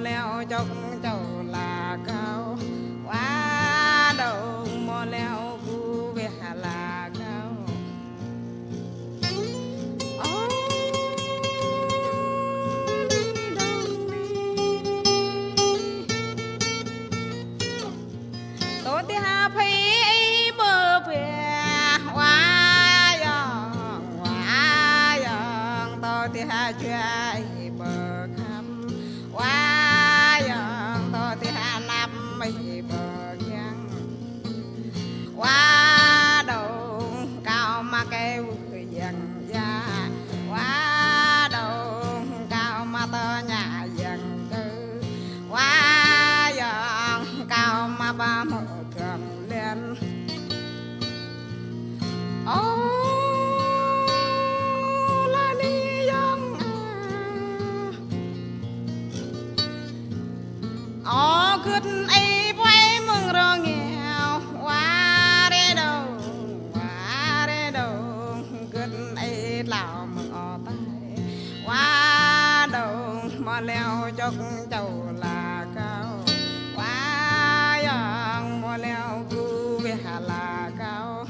leo chốc chầu là cao quá đầu mò leo cu về là cao tôi thì hà phi bờ về quá giòn tôi thì hà chơi bờ khăm quá giòn tôi thì hà nằm mây bờ giang quá đầu cao mà kêu dần da quá đầu cao mà tơ nhà dần tư quá giòn cao mà ba mở cầm lên là đi dân cứt ấy quay mừng rồi nghèo quá để đâu cứt ấy lão mừng tay quá đầu mà leo chốc chầu là cao quá giòn mà leo cu về là cao